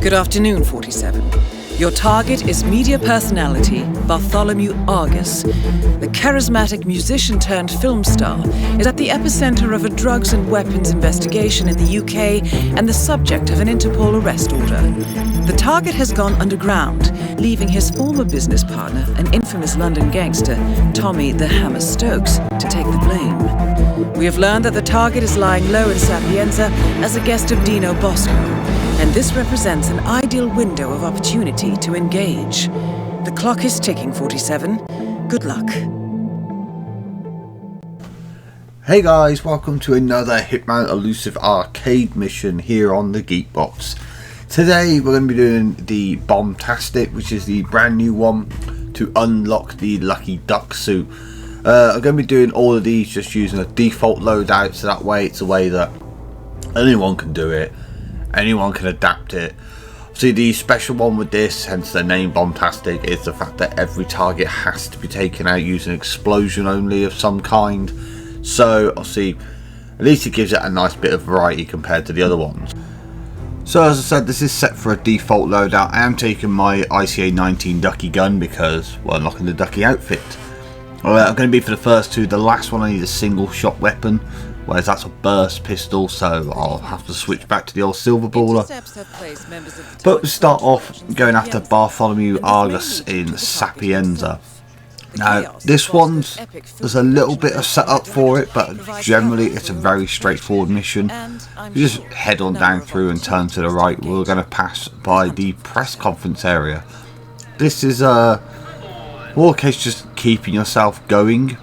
Good afternoon, 47. Your target is media personality Bartholomew Argus. The charismatic musician-turned-film star is at the epicenter of a drugs and weapons investigation in the UK and the subject of an Interpol arrest order. The target has gone underground, leaving his former business partner, an infamous London gangster, Tommy the Hammer Stokes, to take the blame. We have learned that the target is lying low in Sapienza as a guest of Dino Bosco, and this represents an ideal window of opportunity to engage. The clock is ticking, 47. Good luck. Hey guys, welcome to another Hitman Elusive Arcade mission here on the Geekbox. Today we're going to be doing the Bombasic, which is the brand new one to unlock the Lucky Duck suit. I'm going to be doing all of these just using a default loadout, so that way it's a way that anyone can do it. Anyone can adapt it. See, the special one with this, hence the name Bombasic, is the fact that every target has to be taken out using explosion only of some kind. So, obviously, at least it gives it a nice bit of variety compared to the other ones. So, as I said, this is set for a default loadout. I am taking my ICA 19 Ducky gun because we're unlocking the Ducky outfit. I'm going to be for the first two. The last one I need a single shot weapon, whereas that's a burst pistol, so I'll have to switch back to the old silver baller. But we start off going after Bartholomew Argus in Sapienza. Now this one's, there's a little bit of setup for it, but generally it's a very straightforward mission. You just head on down through and turn to the right. We're going to pass by the press conference area. This is more a case just keeping yourself going.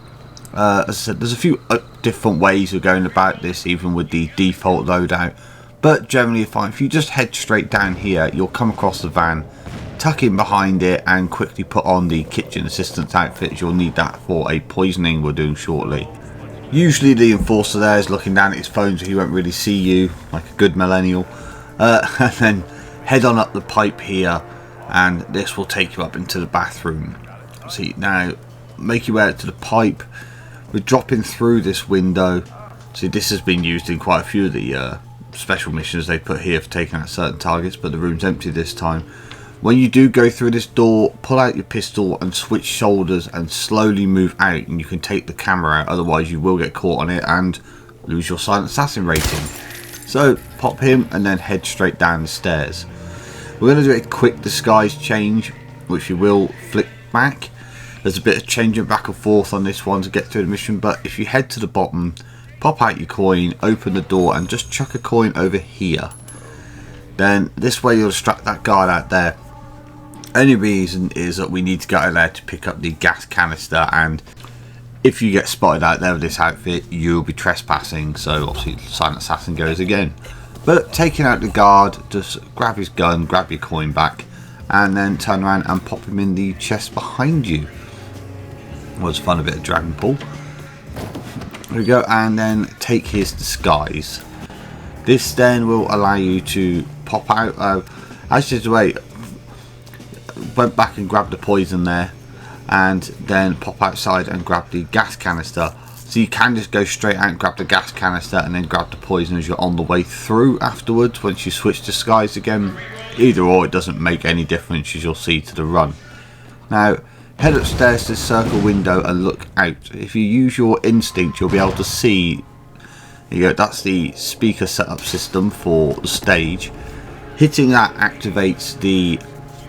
As I said, there's a few different ways of going about this, even with the default loadout, but generally fine. If you just head straight down here, you'll come across the van, tuck in behind it and quickly put on the kitchen assistant's outfit. You'll need that for a poisoning we're doing shortly. Usually the enforcer there is looking down at his phone, so he won't really see you, like a good millennial. And then head on up the pipe here, and this will take you up into the bathroom. See, now make your way out to the pipe. We're dropping through this window. See, this has been used in quite a few of the special missions they put here for taking out certain targets, but the room's empty this time. When you do go through this door, pull out your pistol and switch shoulders and slowly move out, and you can take the camera out, otherwise you will get caught on it and lose your silent assassin rating. So pop him and then head straight down the stairs. We're going to do a quick disguise change, which you will flick back. There's a bit of changing back and forth on this one to get through the mission, but if you head to the bottom, pop out your coin, open the door and just chuck a coin over here. Then this way you'll distract that guard out there. Only reason is that we need to go out there to pick up the gas canister, and if you get spotted out there with this outfit, you'll be trespassing, so obviously silent assassin goes again. But taking out the guard, just grab his gun, grab your coin back, and then turn around and pop him in the chest behind you. Was fun, a bit of Dragon Ball. There we go, and then take his disguise. This then will allow you to pop out. Actually, wait, went back and grabbed the poison there, and then pop outside and grab the gas canister. So you can just go straight out and grab the gas canister and then grab the poison as you're on the way through afterwards. Once you switch disguise again, either or, it doesn't make any difference, as you'll see to the run. Now head upstairs to the circle window and look out. If you use your instinct, you'll be able to see. There you go, that's the speaker setup system for the stage. Hitting that activates the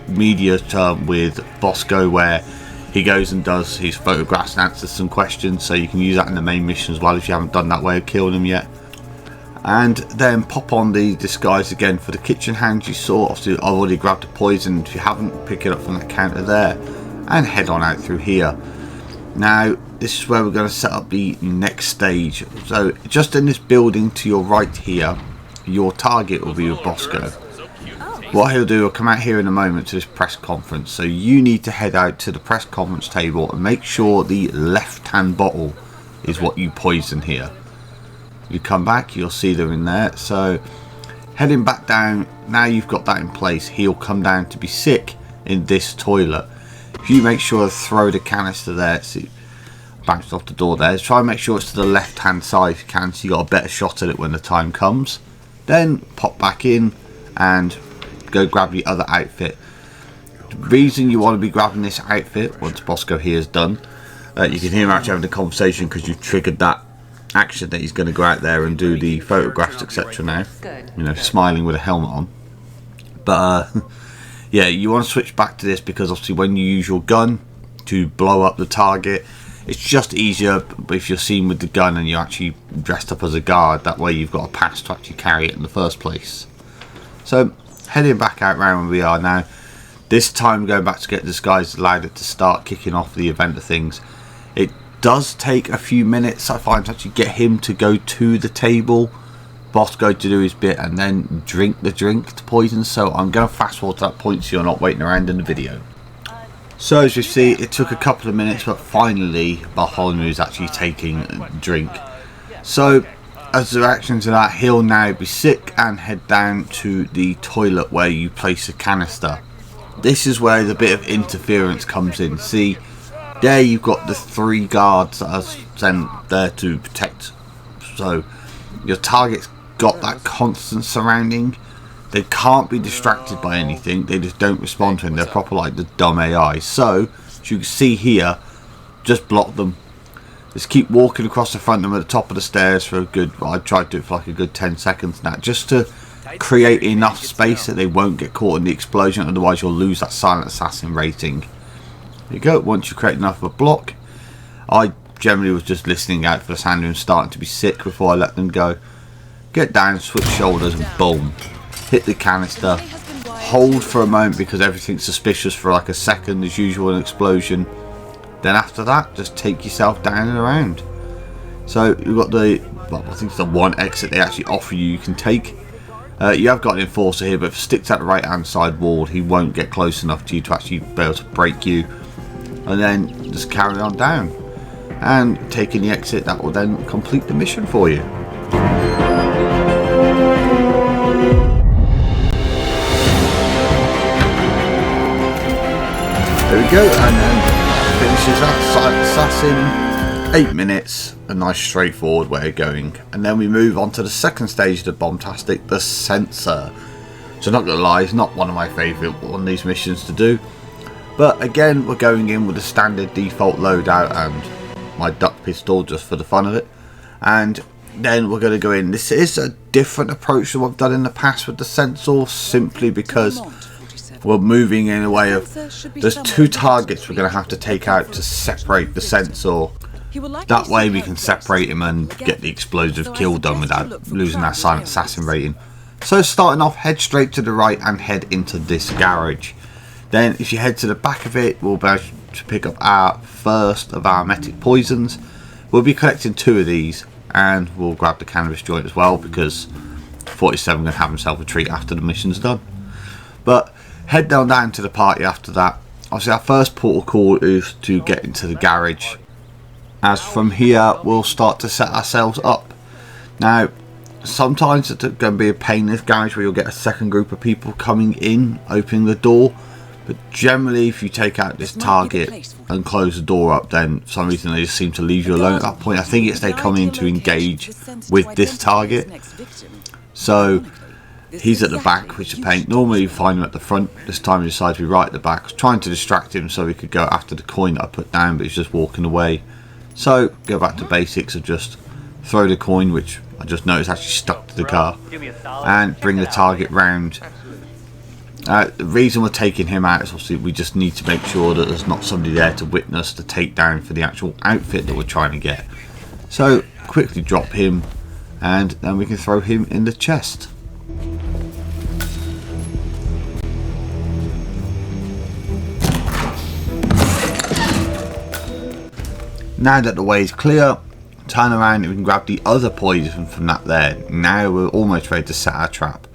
media term with Bosco, where he goes and does his photographs and answers some questions, so you can use that in the main mission as well if you haven't done that way of killing him yet. And then pop on the disguise again for the kitchen hand you saw. Obviously I've already grabbed the poison. If you haven't, pick it up from that counter there and head on out through here. Now this is where we're going to set up the next stage. So just in this building to your right here, your target will be with Bosco. What he'll do, he'll come out here in a moment to this press conference, so you need to head out to the press conference table and make sure the left hand bottle is what you poison here. You come back, you'll see them in there. So heading back down, now you've got that in place, he'll come down to be sick in this toilet. If you make sure to throw the canister there, see, bounced off the door there, try and make sure it's to the left hand side if you can, so you got a better shot at it when the time comes. Then pop back in and go grab the other outfit. The reason you want to be grabbing this outfit once Bosco here is done, you can hear him actually having a conversation because you've triggered that action that he's going to go out there and do the photographs, etc. now, you know, smiling with a helmet on. But yeah, you want to switch back to this because obviously when you use your gun to blow up the target, it's just easier if you're seen with the gun and you're actually dressed up as a guard. That way you've got a pass to actually carry it in the first place. So heading back out round where we are now, this time going back to get this guy's allowed it to start kicking off the event of things. It does take a few minutes, I find, to actually get him to go to the table, Bosco to do his bit, and then drink the drink to poison. So I'm going to fast forward to that point so you're not waiting around in the video. So as you see, it took a couple of minutes, but finally Bartholomew is actually taking a drink. So as a reaction to that, he'll now be sick and head down to the toilet where you place a canister. This is where the bit of interference comes in. See, there you've got the 3 guards that are sent there to protect. So your target's got that constant surrounding. They can't be distracted by anything. They just don't respond to him. They're proper like the dumb AI. So as you can see here, just block them. Just keep walking across the front of them at the top of the stairs for a good, well, I tried to do it for like a good 10 seconds now, just to create enough space that they won't get caught in the explosion. Otherwise you'll lose that silent assassin rating. There you go. Once you create enough of a block, I generally was just listening out for the sound of him starting to be sick before I let them go. Get down, switch shoulders, and boom, hit the canister. Hold for a moment because everything's suspicious for like a second as usual, an explosion. Then after that, just take yourself down and around. So you've got the, well, I think it's the one exit they actually offer you can take. You have got an enforcer here, but if it sticks at the right hand side wall, he won't get close enough to you to actually be able to break you. And then just carry on down and taking the exit. That will then complete the mission for you. There we go, and then finishes that silent assassin. 8 minutes, a nice straightforward way of going. And then we move on to the second stage of the Bombastic, the Censor. So not gonna lie, it's not one of my favourite one of these missions to do. But again, we're going in with a standard default loadout and my duck pistol just for the fun of it. And then we're going to go in. This is a different approach to what I've done in the past with the Censor, simply because we're moving in a way of, there's 2 targets we're going to have to take out to separate the Censor. That way we can separate him and get the explosive kill done without losing that silent assassin rating. So starting off, head straight to the right and head into this garage. Then if you head to the back of it, we'll be able to pick up our first of our metic poisons. We'll be collecting 2 of these, and we'll grab the cannabis joint as well because 47 going to have himself a treat after the mission's done. But head down to the party after that. Obviously our first portal call is to get into the garage, as from here we'll start to set ourselves up. Now sometimes it's going to be a pain in this garage where you'll get a second group of people coming in, opening the door. But generally, if you take out this target and close the door up, then for some reason they just seem to leave you alone at that point. I think it's they come in to engage with this target. So he's at the back, which is a pain. Normally you find him at the front. This time he decided to be right at the back. I was trying to distract him so he could go after the coin that I put down, but he's just walking away. So go back to basics of just throw the coin, which I just noticed actually stuck to the car, and bring the target round. The reason we're taking him out is obviously we just need to make sure that there's not somebody there to witness the takedown for the actual outfit that we're trying to get. So quickly drop him, and then we can throw him in the chest. Now that the way is clear, turn around and we can grab the other poison from that there. Now we're almost ready to set our trap.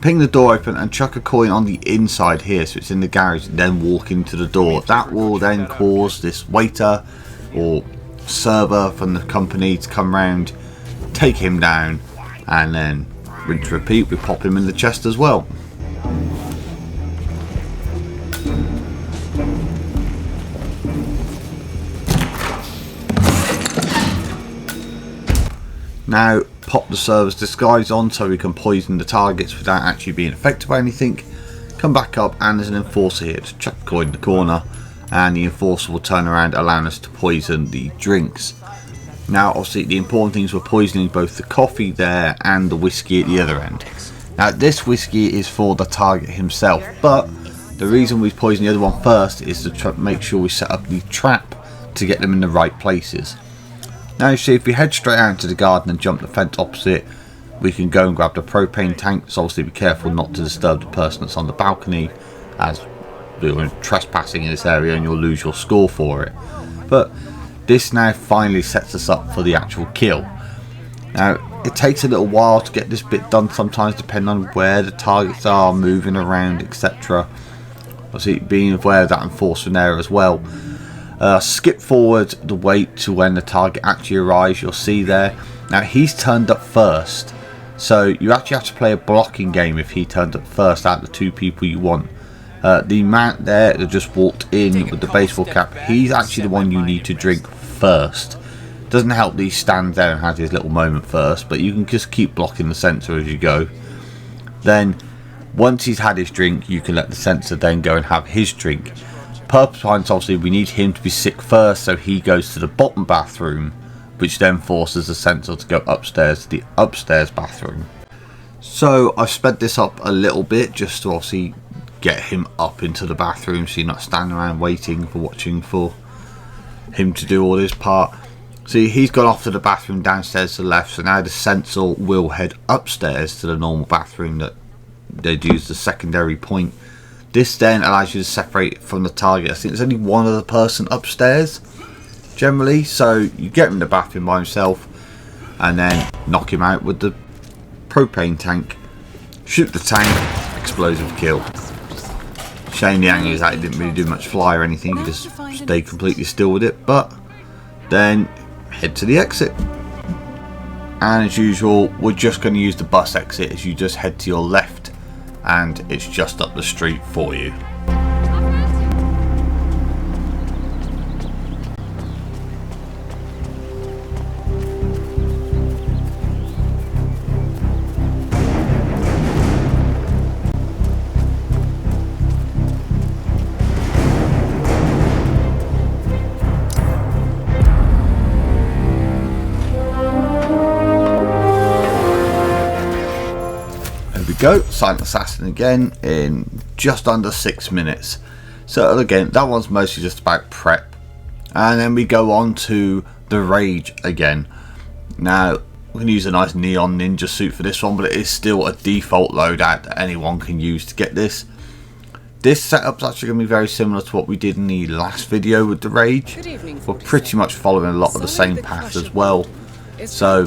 Ping the door open and chuck a coin on the inside here so it's in the garage, then walk into the door. That will then cause this waiter or server from the company to come round, take him down, and then rinse repeat, we pop him in the chest as well. Now pop the server's disguise on so we can poison the targets without actually being affected by anything. Come back up and there's an enforcer here to chuck the coin in the corner, and the enforcer will turn around, allowing us to poison the drinks. Now obviously the important thing is we're poisoning both the coffee there and the whiskey at the other end. Now this whiskey is for the target himself, but the reason we poison the other one first is to make sure we set up the trap to get them in the right places. Now you see, if we head straight out into the garden and jump the fence opposite, we can go and grab the propane tank. So obviously be careful not to disturb the person that's on the balcony, as we're trespassing in this area and you'll lose your score for it. But this now finally sets us up for the actual kill. Now it takes a little while to get this bit done sometimes, depending on where the targets are moving around, etc. Obviously being aware of that enforcer there as well. Skip forward the wait to when the target actually arrives. You'll see there, now he's turned up first, so you actually have to play a blocking game if he turns up first out of the two people you want. The man there that just walked in with the baseball cap, he's actually the one you need to drink first. Doesn't help that he stands there and has his little moment first, but you can just keep blocking the sensor as you go. Then once he's had his drink, you can let the sensor then go and have his drink. Purpose behind, obviously we need him to be sick first, so he goes to the bottom bathroom, which then forces the sensor to go upstairs to the upstairs bathroom. So I've sped this up a little bit just to obviously get him up into the bathroom, so you're not standing around waiting for watching for him to do all his part. See, he's gone off to the bathroom downstairs to the left, so now the sensor will head upstairs to the normal bathroom that they'd use the secondary point. This then allows you to separate it from the target. I think there's only one other person upstairs generally, so you get him in the bathroom by himself and then knock him out with the propane tank. Shoot the tank, explosive kill. Shame the angle is that it didn't really do much fly or anything, you just stay completely still with it. But then head to the exit, and as usual we're just going to use the bus exit, as you just head to your left and it's just up the street for you. Go, Silent Assassin again in just under 6 minutes. So again, that one's mostly just about prep, and then we go on to the Rage again. Now we're going to use a nice neon ninja suit for this one, but it is still a default loadout that anyone can use to get this. This setup's actually going to be very similar to what we did in the last video with the Rage. We're pretty much following a lot of the same path as well. So,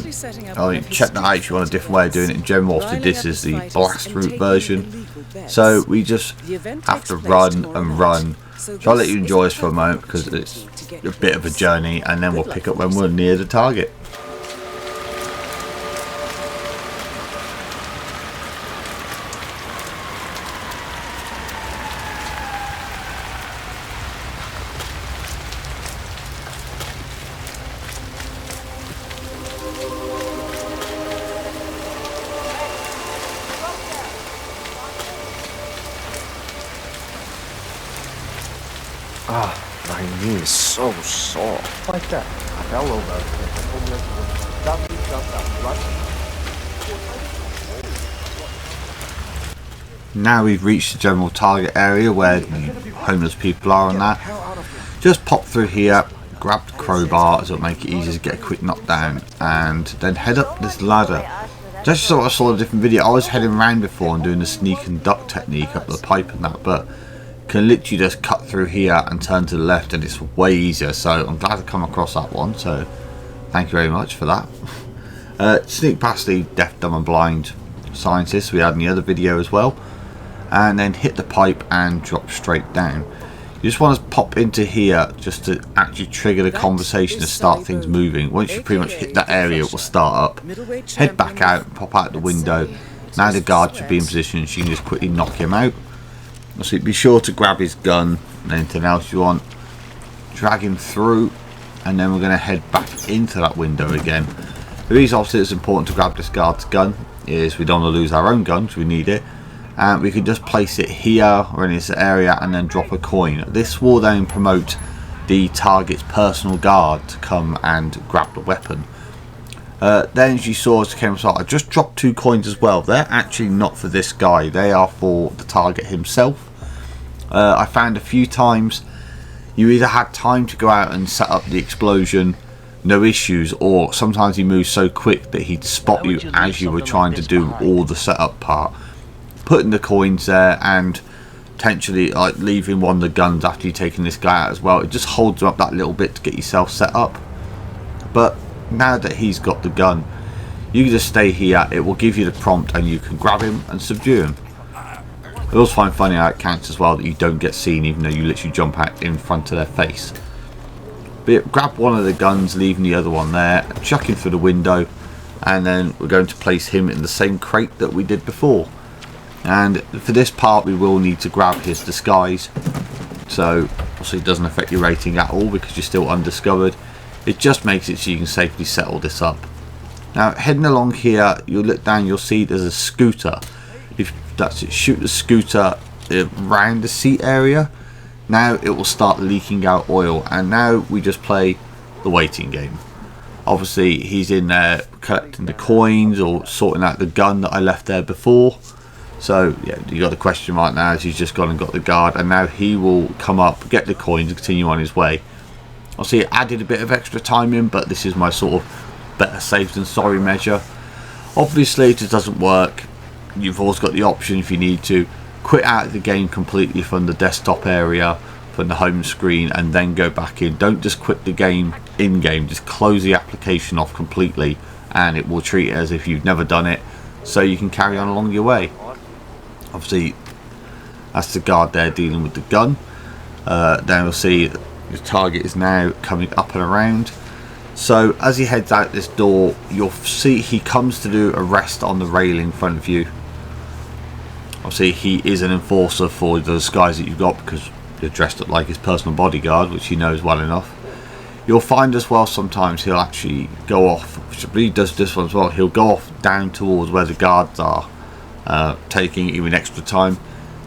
I mean, check that out if you want a different way of doing it. In general, obviously this is the blast route version. So we just have to run and run. So I'll let you enjoy this for a moment because it's a bit of a journey, and then we'll pick up when we're near the target. Ah, my knee is so sore. Like that. I fell over. Now we've reached the general target area where the homeless people are and that. Just pop through here, grab the crowbar as it'll make it easier to get a quick knockdown, and then head up this ladder. Just so I saw a different video, I was heading around before and doing the sneak and duck technique up the pipe and that, but can literally just cut through here and turn to the left, and it's way easier. So I'm glad to come across that one, so thank you very much for that. Sneak past the deaf, dumb and blind scientists we had in the other video as well, and then hit the pipe and drop straight down. You just want to pop into here just to actually trigger the conversation to start things moving. Once you pretty much hit that area, it will start up. Head back out and pop out the window. Now the guard should be in position, so you can just quickly knock him out. So be sure to grab his gun and anything else you want, drag him through, and then we're going to head back into that window again. The reason obviously it's important to grab this guard's gun is we don't want to lose our own gun, so we need it. And we can just place it here or in this area and then drop a coin. This will then promote the target's personal guard to come and grab the weapon. Then as you saw as it came aside, I just dropped 2 coins as well. They're actually not for this guy, they are for the target himself. I found a few times you either had time to go out and set up the explosion, no issues, or sometimes he moves so quick that he'd spot you as you were trying to do all the setup part. Putting the coins there and potentially like leaving one of the guns after you've taken this guy out as well, it just holds you up that little bit to get yourself set up. But now that he's got the gun, you can just stay here, it will give you the prompt and you can grab him and subdue him. I also find funny how it counts as well that you don't get seen even though you literally jump out in front of their face. But yeah, grab one of the guns, leaving the other one there, chuck him through the window, and then we're going to place him in the same crate that we did before. And for this part we will need to grab his disguise, so obviously it doesn't affect your rating at all because you're still undiscovered. It just makes it so you can safely settle this up. Now heading along here, you'll look down, you'll see there's a scooter. If that's it, shoot the scooter around the seat area. Now it will start leaking out oil, and now we just play the waiting game. Obviously he's in there collecting the coins or sorting out the gun that I left there before. So yeah, you got the question right now as he's just gone and got the guard, and now he will come up, get the coins and continue on his way. Obviously it added a bit of extra time in, but this is my sort of better safe than sorry measure. Obviously it just doesn't work. You've always got the option if you need to quit out of the game completely from the desktop area, from the home screen, and then go back in. Don't just quit the game in game, just close the application off completely and it will treat it as if you've never done it, so you can carry on along your way. Obviously that's the guard there dealing with the gun. Then we'll see the target is now coming up and around. So as he heads out this door, you'll see he comes to do a rest on the railing in front of you. Obviously he is an enforcer for the disguise that you've got because you're dressed up like his personal bodyguard, which he knows well enough. You'll find as well sometimes he'll actually go off, which I believe does this one as well, he'll go off down towards where the guards are, taking even extra time.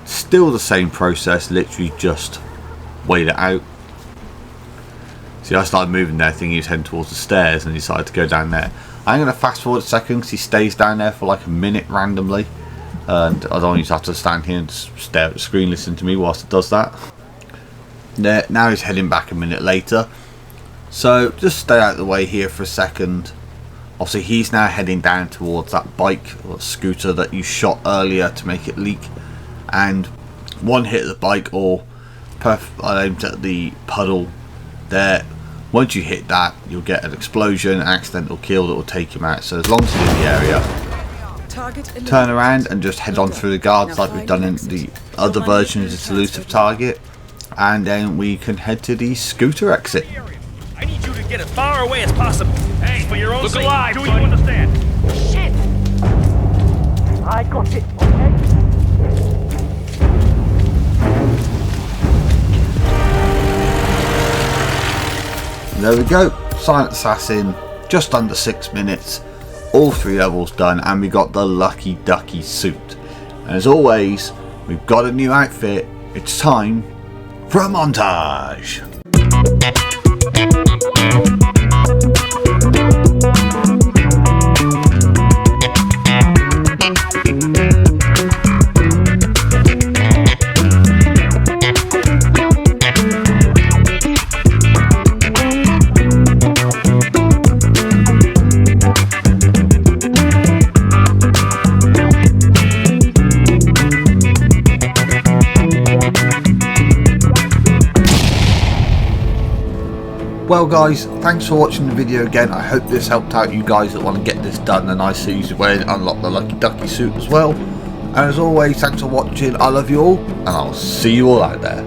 Still the same process, literally just wait it out. See, I started moving there thinking he was heading towards the stairs and decided to go down there. I'm going to fast forward a second because he stays down there for like a minute randomly, and I don't just have to stand here and stare at the screen listening to me whilst it does that. There, now he's heading back a minute later, so just stay out of the way here for a second. Obviously he's now heading down towards that bike or scooter that you shot earlier to make it leak, and one hit of the bike or I aimed at the puddle there. Once you hit that, you'll get an explosion, an accidental kill that will take him out. So as long as he's in the area, turn around and just head on through the guards like we've done in the other versions of this Elusive Target, and then we can head to the scooter exit. I need you to get as far away as possible. Hey, for your own sake, alive, do you understand? Shit! I got it, okay? There we go, Silent Assassin, just under 6 minutes, all 3 levels done, and we got the Lucky Ducky suit. And as always, we've got a new outfit. It's time for a montage. Well guys, thanks for watching the video again. I hope this helped out you guys that want to get this done, and I see you way to unlock the Lucky Ducky suit as well. And as always, thanks for watching. I love you all, and I'll see you all out there.